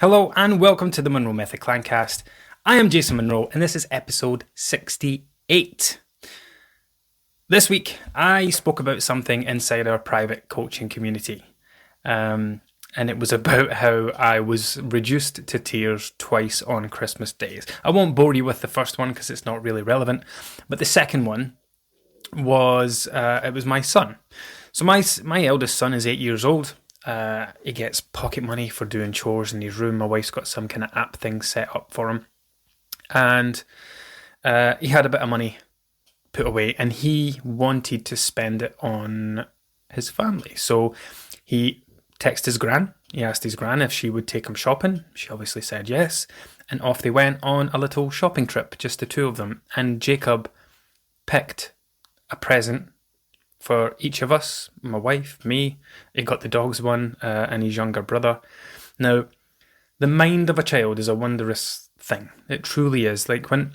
Hello and welcome to the Monroe Method Clancast. I am Jason Monroe and this is episode 68. This week I spoke about something inside our private coaching community. And it was about how I was reduced to tears twice on Christmas days. I won't bore you with the first one because it's not really relevant, but the second one was, it was my son. So my eldest son is 8 years old. He gets pocket money for doing chores in his room. My wife's got some kind of app thing set up for him. And he had a bit of money put away and he wanted to spend it on his family. So he texted his gran. He asked his gran if she would take him shopping. She obviously said yes. And off they went on a little shopping trip, just the two of them. And Jacob picked a present for each of us, my wife, me. He got the dogs one and his younger brother. Now, the mind of a child is a wondrous thing. It truly is. Like when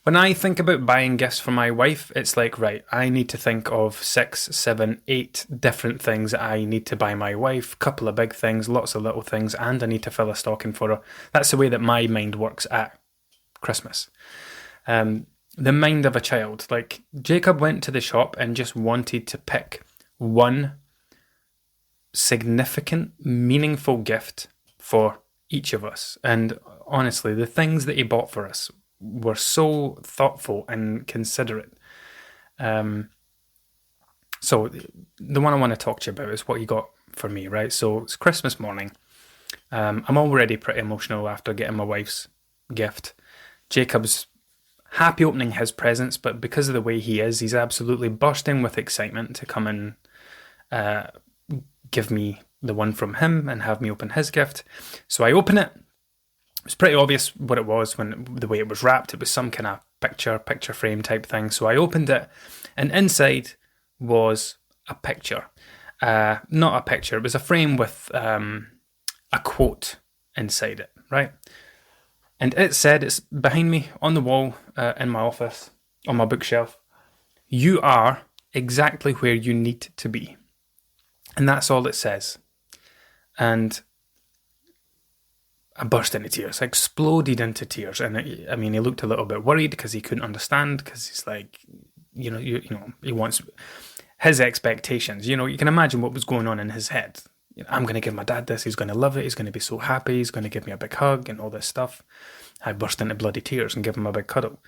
I think about buying gifts for my wife, it's like, right, I need to think of 6, 7, 8 different things that I need to buy my wife. Couple of big things, lots of little things, and I need to fill a stocking for her. That's the way that my mind works at Christmas. The mind of a child. Like, Jacob went to the shop and just wanted to pick one significant, meaningful gift for each of us. And honestly, the things that he bought for us were so thoughtful and considerate. So the one I want to talk to you about is what he got for me, right? So it's Christmas morning. I'm already pretty emotional after getting my wife's gift. Jacob's happy opening his presents, but because of the way he is, he's absolutely bursting with excitement to come and give me the one from him and have me open his gift. So I open it. It was pretty obvious what it was when the way it was wrapped. It was some kind of picture frame type thing. So I opened it, and inside was a picture. Not a picture. It was a frame with a quote inside it, right? And it said, it's behind me on the wall in my office, on my bookshelf, "You are exactly where you need to be." And that's all it says. And I burst into tears. I exploded into tears. And he looked a little bit worried because he couldn't understand, because he's like, you know, he wants his expectations. You know, you can imagine what was going on in his head. I'm going to give my dad this, he's going to love it, he's going to be so happy, he's going to give me a big hug and all this stuff. I burst into bloody tears and gave him a big cuddle.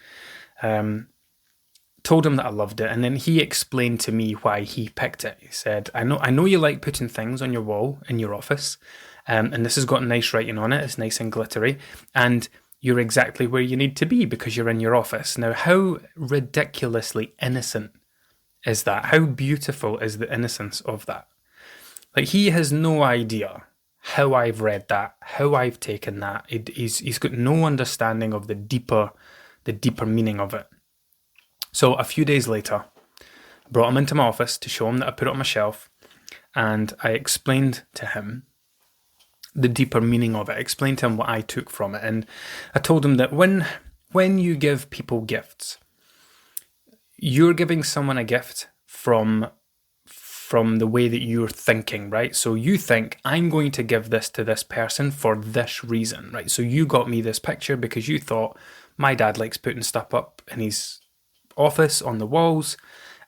Told him that I loved it, and then he explained to me why he picked it. He said, I know you like putting things on your wall in your office, and this has got nice writing on it, it's nice and glittery, and you're exactly where you need to be because you're in your office. Now, how ridiculously innocent is that? How beautiful is the innocence of that? Like, he has no idea how I've read that, how I've taken that. He's got no understanding of the deeper meaning of it. So a few days later, I brought him into my office to show him that I put it on my shelf, and I explained to him the deeper meaning of it. I explained to him what I took from it, and I told him that when you give people gifts, you're giving someone a gift from the way that you're thinking, right? So you think, I'm going to give this to this person for this reason, right? So you got me this picture because you thought my dad likes putting stuff up in his office on the walls.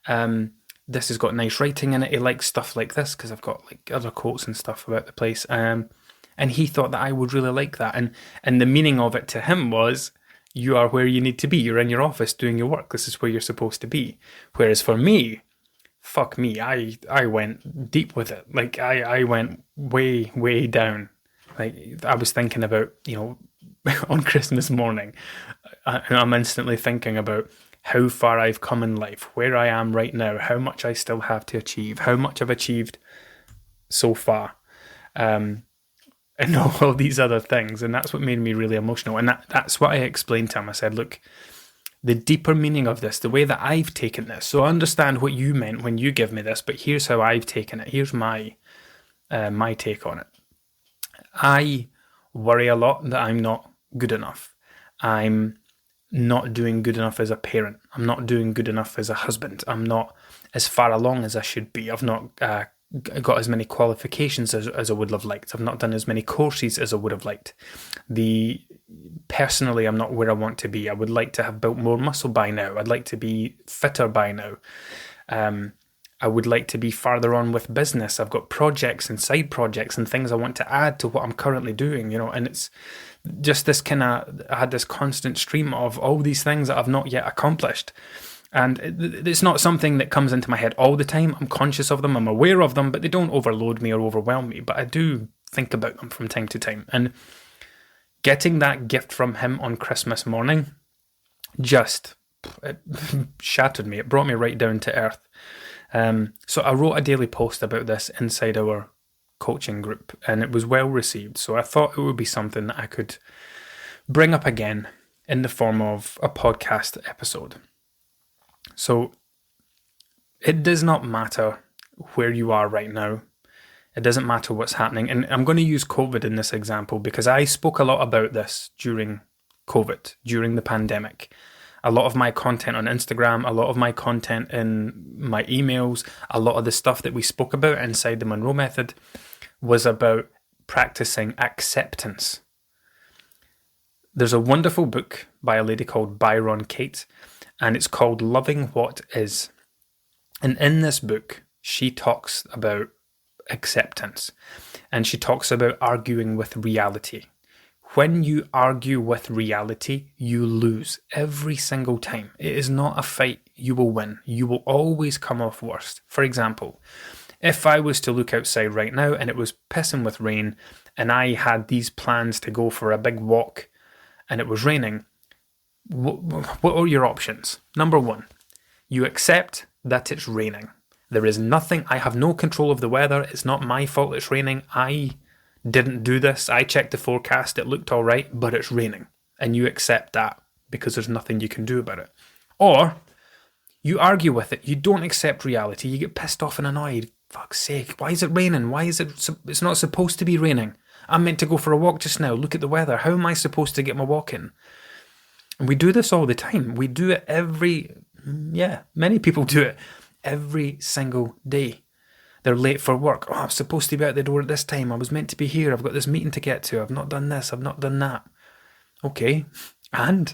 This has got nice writing in it. He likes stuff like this because I've got like other quotes and stuff about the place. And he thought that I would really like that. And the meaning of it to him was, you are where you need to be. You're in your office doing your work. This is where you're supposed to be. Whereas for me, fuck me, I went deep with it. Like, I went way, way down. Like, I was thinking about, on Christmas morning, I'm instantly thinking about how far I've come in life, where I am right now, how much I still have to achieve, how much I've achieved so far, and all these other things. And that's what made me really emotional. And that's what I explained to him. I said, look, the deeper meaning of this, the way that I've taken this. So I understand what you meant when you give me this, but here's how I've taken it. Here's my take on it. I worry a lot that I'm not good enough. I'm not doing good enough as a parent. I'm not doing good enough as a husband. I'm not as far along as I should be. I've not got as many qualifications as I would have liked. I've not done as many courses as I would have liked. Personally, I'm not where I want to be. I would like to have built more muscle by now. I'd like to be fitter by now. I would like to be farther on with business. I've got projects and side projects and things I want to add to what I'm currently doing, and it's just this I had this constant stream of all these things that I've not yet accomplished. And it's not something that comes into my head all the time. I'm conscious of them, I'm aware of them, but they don't overload me or overwhelm me. But I do think about them from time to time. And getting that gift from him on Christmas morning just it shattered me. It brought me right down to earth. So I wrote a daily post about this inside our coaching group, and it was well received. So I thought it would be something that I could bring up again in the form of a podcast episode. So it does not matter where you are right now. It doesn't matter what's happening. And I'm going to use COVID in this example because I spoke a lot about this during COVID, during the pandemic. A lot of my content on Instagram, a lot of my content in my emails, a lot of the stuff that we spoke about inside the Monroe Method was about practicing acceptance. There's a wonderful book by a lady called Byron Kate, and it's called Loving What Is. And in this book, she talks about acceptance, and she talks about arguing with reality. When you argue with reality, you lose every single time. It is not a fight you will win. You will always come off worst. For example, if I was to look outside right now and it was pissing with rain and I had these plans to go for a big walk and it was raining, what are your options? Number one, you accept that it's raining. There is nothing, I have no control of the weather. It's not my fault it's raining. I didn't do this. I checked the forecast. It looked all right, but it's raining. And you accept that because there's nothing you can do about it. Or you argue with it. You don't accept reality. You get pissed off and annoyed. Fuck's sake. Why is it raining? Why is it? It's not supposed to be raining. I'm meant to go for a walk just now. Look at the weather. How am I supposed to get my walk in? And we do this all the time. We do it many people do it every single day. They're late for work. Oh, I'm supposed to be out the door at this time. I was meant to be here. I've got this meeting to get to. I've not done this. I've not done that. Okay. And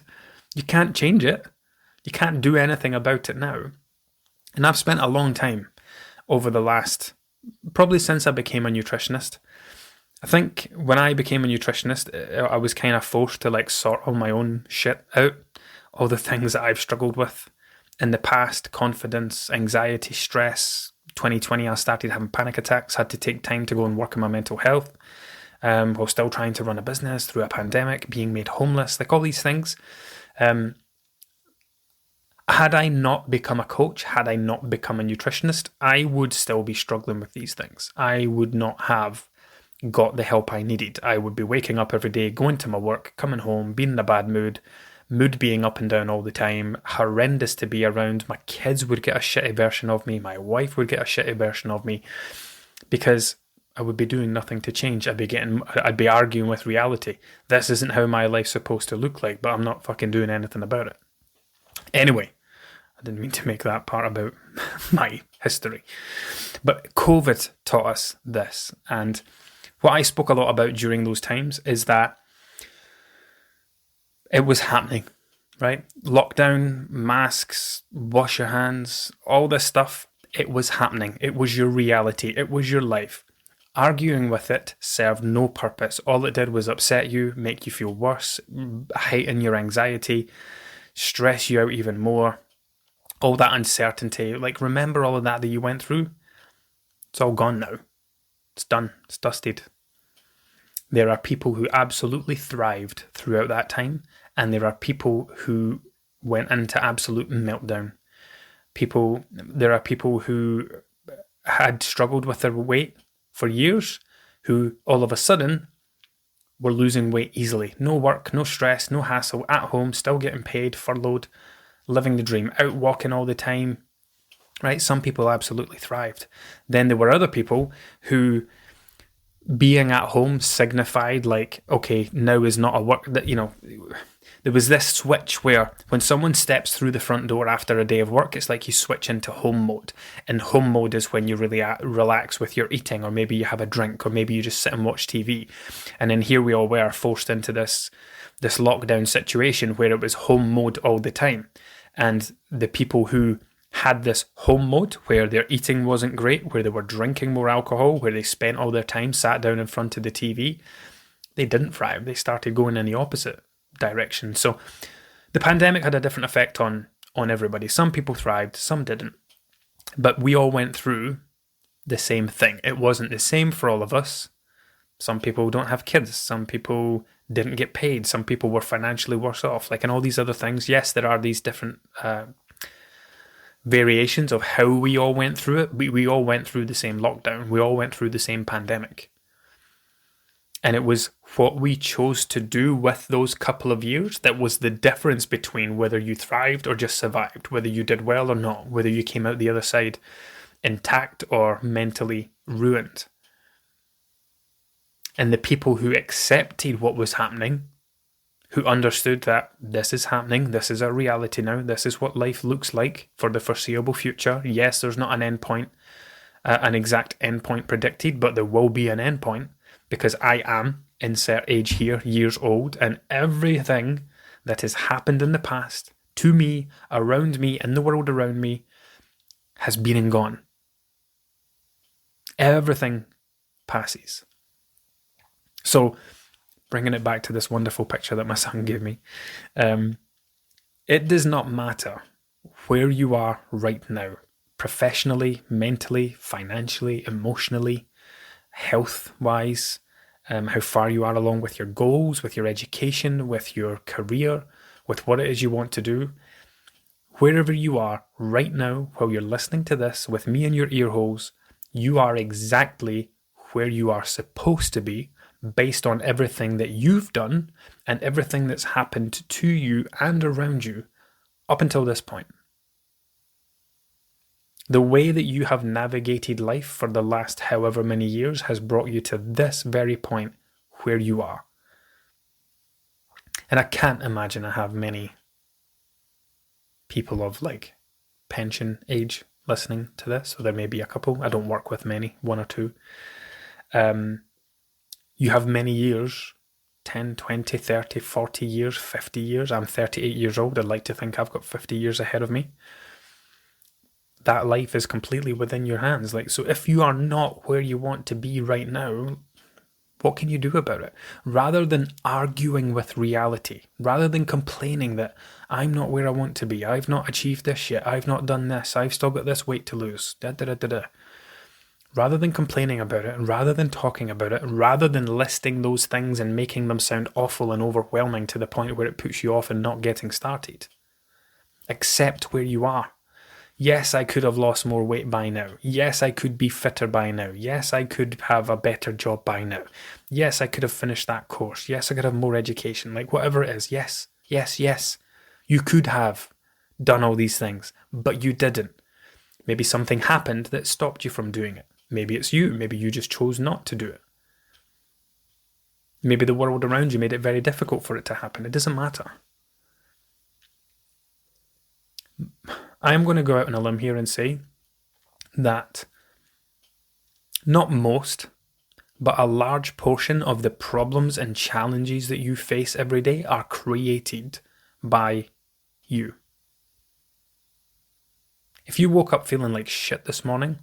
you can't change it. You can't do anything about it now. And I've spent a long time over the last, probably since I became a nutritionist. I think when I became a nutritionist, I was kind of forced to sort all my own shit out. All the things that I've struggled with in the past, confidence, anxiety, stress. 2020, I started having panic attacks, had to take time to go and work on my mental health, while still trying to run a business through a pandemic, being made homeless, all these things. Had I not become a coach, had I not become a nutritionist, I would still be struggling with these things. I would not have got the help I needed. I would be waking up every day, going to my work, coming home, being in a bad mood being up and down all the time, horrendous to be around. My kids would get a shitty version of me. My wife would get a shitty version of me because I would be doing nothing to change. I'd be arguing with reality. This isn't how my life's supposed to look like, but I'm not fucking doing anything about it. Anyway, I didn't mean to make that part about my history. But COVID taught us this. And what I spoke a lot about during those times is that it was happening, right? Lockdown, masks, wash your hands, all this stuff, it was happening. It was your reality. It was your life. Arguing with it served no purpose. All it did was upset you, make you feel worse, heighten your anxiety, stress you out even more. All that uncertainty. Remember all of that you went through? It's all gone now. It's done. It's dusted. There are people who absolutely thrived throughout that time, and there are people who went into absolute meltdown. There are people who had struggled with their weight for years, who all of a sudden were losing weight easily. No work, no stress, no hassle, at home, still getting paid, furloughed, living the dream, out walking all the time, right? Some people absolutely thrived. Then there were other people who being at home signified okay, now is not a work that, There was this switch where when someone steps through the front door after a day of work, it's like you switch into home mode. And home mode is when you really relax with your eating, or maybe you have a drink, or maybe you just sit and watch TV. And then here we all were forced into this lockdown situation where it was home mode all the time. And the people who had this home mode where their eating wasn't great, where they were drinking more alcohol, where they spent all their time sat down in front of the TV, they didn't thrive. They started going in the opposite direction. So the pandemic had a different effect on everybody. Some people thrived, some didn't. But we all went through the same thing. It wasn't the same for all of us. Some people don't have kids. Some people didn't get paid. Some people were financially worse off. Like, and all these other things. Yes, there are these different variations of how we all went through it. We all went through the same lockdown. We all went through the same pandemic. And it was what we chose to do with those couple of years that was the difference between whether you thrived or just survived, whether you did well or not, whether you came out the other side intact or mentally ruined. And the people who accepted what was happening, who understood that this is happening, this is a reality now, this is what life looks like for the foreseeable future. Yes, there's not an end point, an exact end point predicted, but there will be an end point. Because I am, insert age here, years old, and everything that has happened in the past, to me, around me, in the world around me, has been and gone. Everything passes. So, bringing it back to this wonderful picture that my son gave me, it does not matter where you are right now, professionally, mentally, financially, emotionally, health-wise, how far you are along with your goals, with your education, with your career, with what it is you want to do. Wherever you are right now, while you're listening to this, with me in your ear holes, you are exactly where you are supposed to be, based on everything that you've done and everything that's happened to you and around you up until this point. The way that you have navigated life for the last however many years has brought you to this very point where you are. And I can't imagine I have many people of like pension age listening to this. So there may be a couple. I don't work with many, one or two. You have many years, 10, 20, 30, 40 years, 50 years. I'm 38 years old. I'd like to think I've got 50 years ahead of me. That life is completely within your hands. Like, so if you are not where you want to be right now, what can you do about it? Rather than arguing with reality, rather than complaining that I'm not where I want to be, I've not achieved this yet, I've not done this, I've still got this weight to lose, rather than complaining about it, rather than talking about it, rather than listing those things and making them sound awful and overwhelming to the point where it puts you off and not getting started, accept where you are. Yes, I could have lost more weight by now. Yes, I could be fitter by now. Yes, I could have a better job by now. Yes, I could have finished that course. Yes, I could have more education. Like, whatever it is. Yes, yes, yes. You could have done all these things, but you didn't. Maybe something happened that stopped you from doing it. Maybe it's you. Maybe you just chose not to do it. Maybe the world around you made it very difficult for it to happen. It doesn't matter. I'm going to go out on a limb here and say that not most, but a large portion of the problems and challenges that you face every day are created by you. If you woke up feeling like shit this morning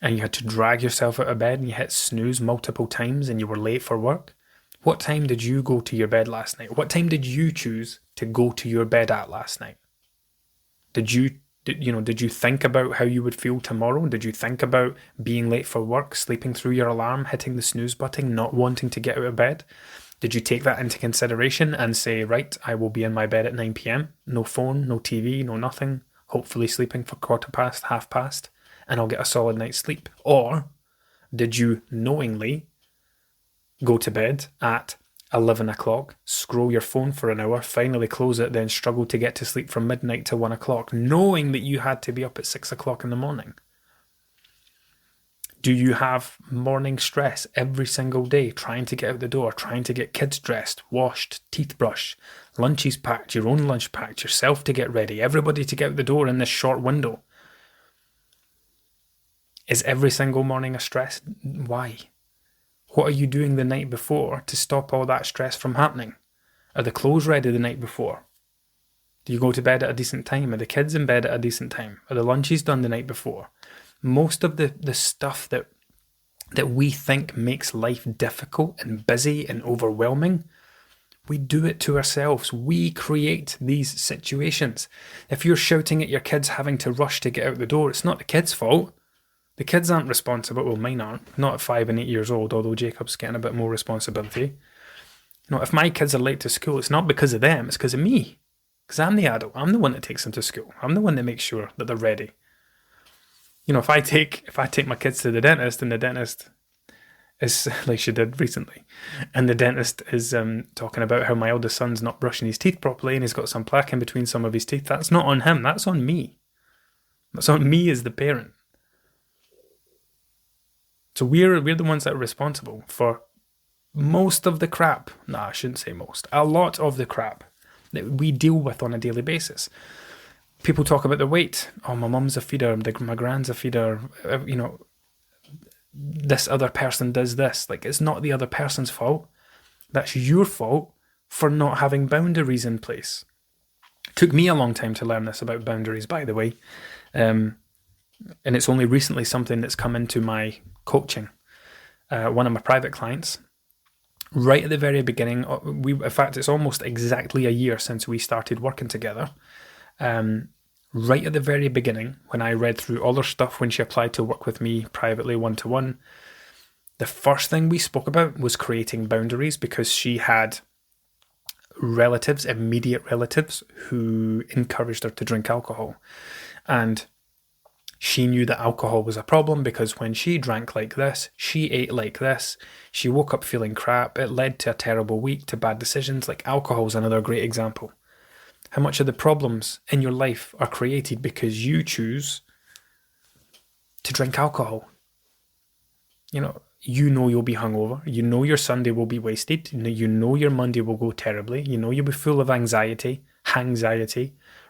and you had to drag yourself out of bed and you hit snooze multiple times and you were late for work, what time did you go to your bed last night? What time did you choose to go to your bed at last night? Did you think about how you would feel tomorrow? Did you think about being late for work, sleeping through your alarm, hitting the snooze button, not wanting to get out of bed? Did you take that into consideration and say, right, I will be in my bed at 9 p.m, no phone, no TV, no nothing, hopefully sleeping for 1:15, 1/2 and I'll get a solid night's sleep? Or did you knowingly go to bed at 11 o'clock, scroll your phone for an hour, finally close it, then struggle to get to sleep from midnight to 1 o'clock, knowing that you had to be up at 6 o'clock in the morning? Do you have morning stress every single day, trying to get out the door, trying to get kids dressed, washed, teeth brushed, lunches packed, your own lunch packed, yourself to get ready, everybody to get out the door in this short window? Is every single morning a stress? Why? What are you doing the night before to stop all that stress from happening? Are the clothes ready the night before? Do you go to bed at a decent time? Are the kids in bed at a decent time? Are the lunches done the night before? Most of the stuff that we think makes life difficult and busy and overwhelming, we do it to ourselves. We create these situations. If you're shouting at your kids having to rush to get out the door, it's not the kids' fault. The kids aren't responsible. Well, mine aren't. Not at 5 and 8 years old, although Jacob's getting a bit more responsibility. If my kids are late to school, it's not because of them, it's because of me. Because I'm the adult. I'm the one that takes them to school. I'm the one that makes sure that they're ready. If I take my kids to the dentist, and the dentist is, like she did recently, and the dentist is talking about how my eldest son's not brushing his teeth properly and he's got some plaque in between some of his teeth, that's not on him, that's on me. That's on me as the parent. So we're the ones that are responsible for most of the crap. Nah, I shouldn't say most. A lot of the crap that we deal with on a daily basis. People talk about their weight. Oh, my mum's a feeder, my grand's a feeder, this other person does this. Like, it's not the other person's fault. That's your fault for not having boundaries in place. It took me a long time to learn this about boundaries, by the way. And it's only recently something that's come into my coaching. One of my private clients, right at the very beginning, in fact, it's almost exactly a year since we started working together. Right at the very beginning, when I read through all her stuff when she applied to work with me privately one-to-one, the first thing we spoke about was creating boundaries, because she had relatives, immediate relatives, who encouraged her to drink alcohol. And she knew that alcohol was a problem because when she drank like this, she ate like this, she woke up feeling crap, it led to a terrible week, to bad decisions. Like, alcohol is another great example. How much of the problems in your life are created because you choose to drink alcohol? You know you'll be hungover. You know your Sunday will be wasted. You know your Monday will go terribly. You know you'll be full of anxiety,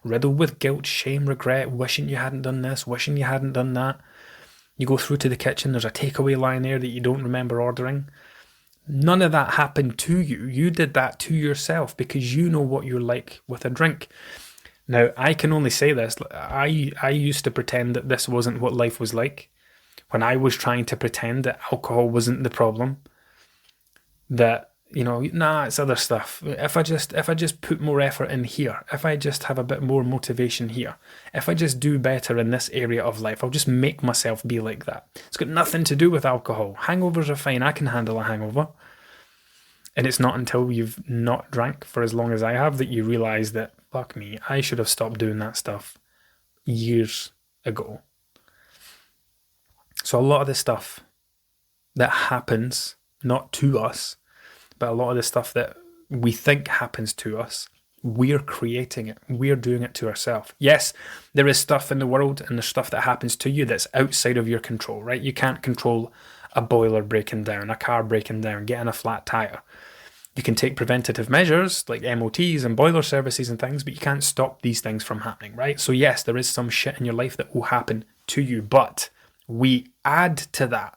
riddled with guilt, shame, regret, wishing you hadn't done this, wishing you hadn't done that. You go through to the kitchen, there's a takeaway lying there that you don't remember ordering. None of that happened to you. You did that to yourself because you know what you're like with a drink. Now, I can only say this. I used to pretend that this wasn't what life was like. When I was trying to pretend that alcohol wasn't the problem, that, it's other stuff. If I just put more effort in here, if I just have a bit more motivation here, if I just do better in this area of life, I'll just make myself be like that. It's got nothing to do with alcohol. Hangovers are fine. I can handle a hangover. And it's not until you've not drank for as long as I have that you realise that, fuck me, I should have stopped doing that stuff years ago. So a lot of the stuff that happens, not to us, but a lot of the stuff that we think happens to us, we're creating it. We're doing it to ourselves. Yes, there is stuff in the world and there's stuff that happens to you that's outside of your control, right? You can't control a boiler breaking down, a car breaking down, getting a flat tyre. You can take preventative measures like MOTs and boiler services and things, but you can't stop these things from happening, right? So yes, there is some shit in your life that will happen to you, but we add to that.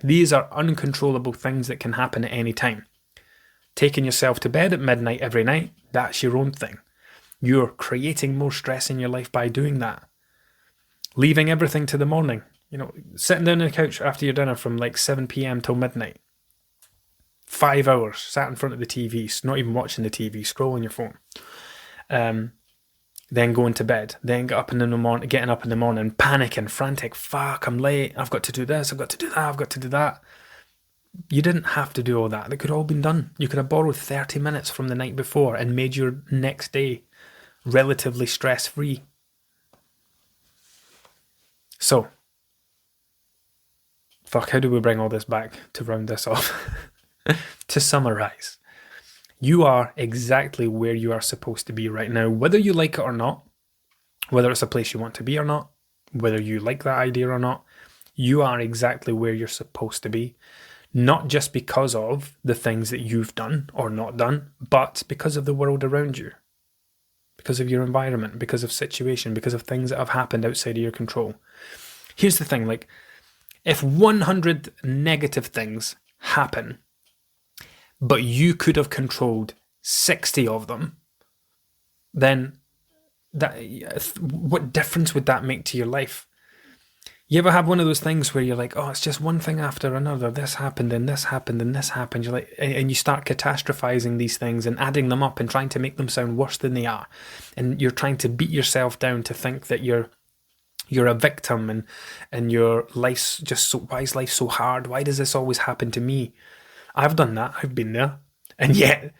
These are uncontrollable things that can happen at any time. Taking yourself to bed at midnight every night, that's your own thing. You're creating more stress in your life by doing that. Leaving everything to the morning. Sitting down on the couch after your dinner from like 7 p.m. till midnight. 5 hours, sat in front of the TV, not even watching the TV, scrolling your phone. Then going to bed, then getting up in the morning, panicking, frantic, fuck, I'm late, I've got to do this, I've got to do that, I've got to do that. You didn't have to do all that. It could all been done. You could have borrowed 30 minutes from the night before and made your next day relatively stress-free. So, how do we bring all this back to round this off? To summarise, you are exactly where you are supposed to be right now, whether you like it or not, whether it's a place you want to be or not, whether you like that idea or not. You are exactly where you're supposed to be, not just because of the things that you've done or not done, but because of the world around you, because of your environment, because of situation, because of things that have happened outside of your control. Here's the thing, like, if 100 negative things happen, but you could have controlled 60 of them, then what difference would that make to your life? You ever have one of those things where you're like, oh, it's just one thing after another. This happened and this happened and this happened. You're like, and you start catastrophizing these things and adding them up and trying to make them sound worse than they are. And you're trying to beat yourself down to think that you're a victim and your life's just so, why is life so hard? Why does this always happen to me? I've done that. I've been there. And yet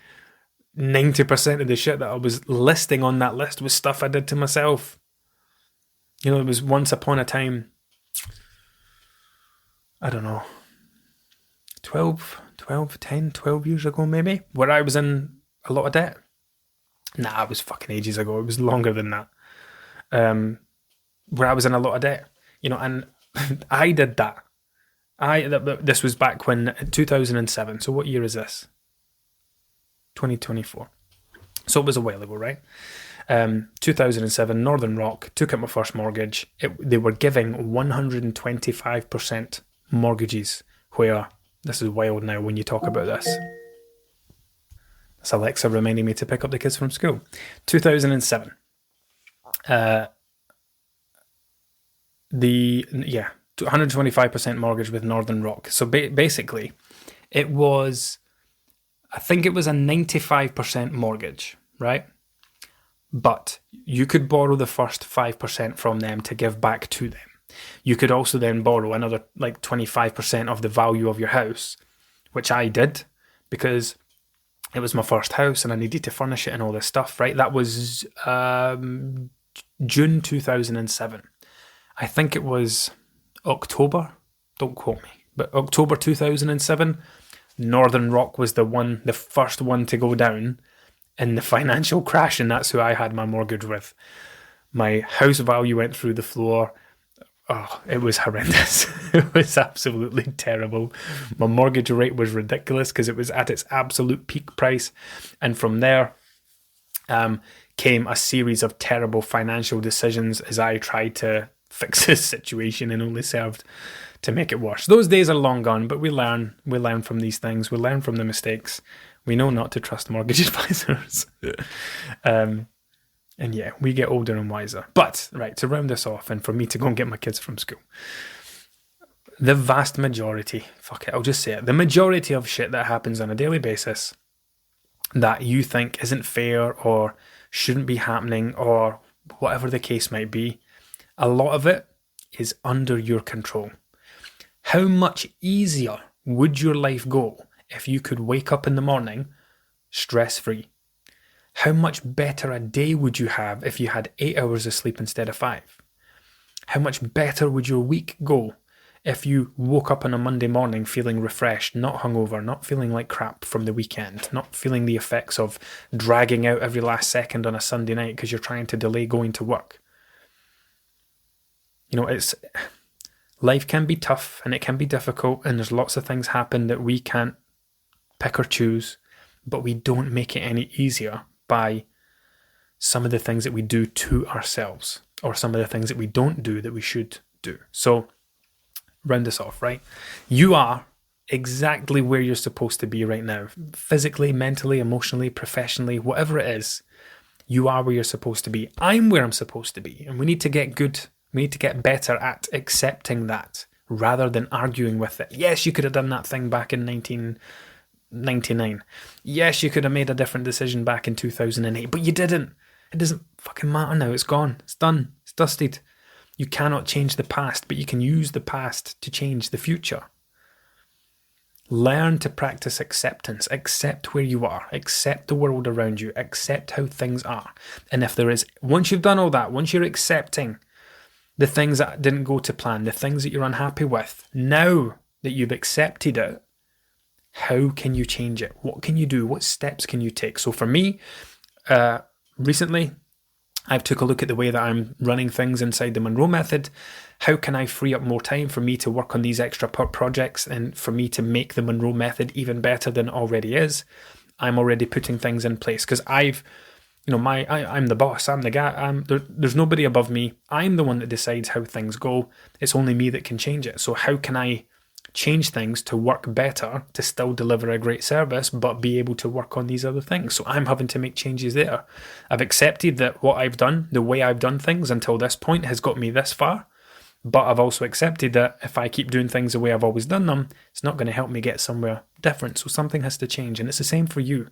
90% of the shit that I was listing on that list was stuff I did to myself. You know, it was once upon a time, I don't know, 12 years ago maybe, where I was in a lot of debt. Nah, it was fucking ages ago. It was longer than that. Where I was in a lot of debt, you know, and I did that. This was back when 2007. So what year is this? 2024. So it was a while ago, right? 2007, Northern Rock took out my first mortgage. They were giving 125% mortgages, where this is wild now when you talk about this. That's Alexa reminding me to pick up the kids from school. 2007. 125% mortgage with Northern Rock. So basically, it was, I think it was a 95% mortgage, right? But you could borrow the first 5% from them to give back to them. You could also then borrow another like 25% of the value of your house, which I did because it was my first house and I needed to furnish it and all this stuff, right? That was June 2007. I think it was October, don't quote me, but October 2007, Northern Rock was the first one to go down in the financial crash, and that's who I had my mortgage with. My house value went through the floor. Oh, it was horrendous. It was absolutely terrible. My mortgage rate was ridiculous because it was at its absolute peak price. And from there came a series of terrible financial decisions as I tried to fix this situation, and only served to make it worse. Those days are long gone, but we learn from these things. We learn from the mistakes. We know not to trust mortgage advisors. And yeah, we get older and wiser. But, right, to round this off and for me to go and get my kids from school, the vast majority, fuck it, I'll just say it, the majority of shit that happens on a daily basis that you think isn't fair or shouldn't be happening or whatever the case might be, a lot of it is under your control. How much easier would your life go if you could wake up in the morning stress-free? How much better a day would you have if you had 8 hours of sleep instead of 5? How much better would your week go if you woke up on a Monday morning feeling refreshed, not hungover, not feeling like crap from the weekend, not feeling the effects of dragging out every last second on a Sunday night because you're trying to delay going to work? You know, life can be tough and it can be difficult, and there's lots of things happen that we can't pick or choose, but we don't make it any easier by some of the things that we do to ourselves, or some of the things that we don't do that we should do. So, round this off, right? You are exactly where you're supposed to be right now. Physically, mentally, emotionally, professionally, whatever it is, you are where you're supposed to be. I'm where I'm supposed to be. And we need to get good. We need to get better at accepting that rather than arguing with it. Yes, you could have done that thing back in 1999. Yes, you could have made a different decision back in 2008, but you didn't. It doesn't fucking matter now. It's gone. It's done. It's dusted. You cannot change the past, but you can use the past to change the future. Learn to practice acceptance. Accept where you are. Accept the world around you. Accept how things are. And if there is, once you've done all that, once you're accepting the things that didn't go to plan, the things that you're unhappy with, now that you've accepted it, how can you change it? What can you do? What steps can you take? So for me, recently, I've took a look at the way that I'm running things inside the Monroe method. How can I free up more time for me to work on these extra projects and for me to make the Monroe method even better than it already is? I'm already putting things in place because I'm the boss. I'm the guy. There's nobody above me. I'm the one that decides how things go. It's only me that can change it. So how can I change things to work better, to still deliver a great service, but be able to work on these other things? So I'm having to make changes there. I've accepted that what I've done, the way I've done things until this point has got me this far. But I've also accepted that if I keep doing things the way I've always done them, it's not going to help me get somewhere different. So something has to change. And it's the same for you.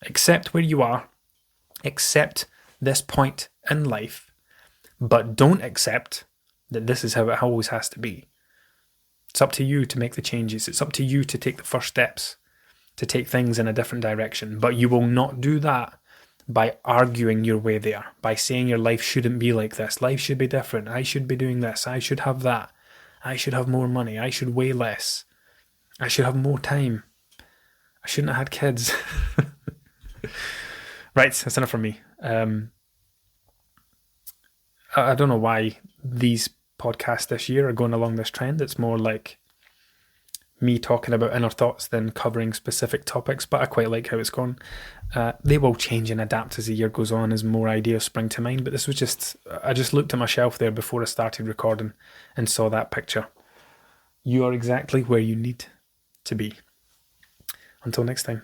Accept where you are. Accept this point in life. But don't accept that this is how it always has to be. It's up to you to make the changes. It's up to you to take the first steps, to take things in a different direction. But you will not do that by arguing your way there, by saying your life shouldn't be like this. Life should be different. I should be doing this. I should have that. I should have more money. I should weigh less. I should have more time. I shouldn't have had kids. Right, that's enough from me. I don't know why these podcasts this year are going along this trend. It's more like me talking about inner thoughts than covering specific topics, but I quite like how it's gone. They will change and adapt as the year goes on as more ideas spring to mind, but this was I just looked at my shelf there before I started recording and saw that picture. You are exactly where you need to be. Until next time.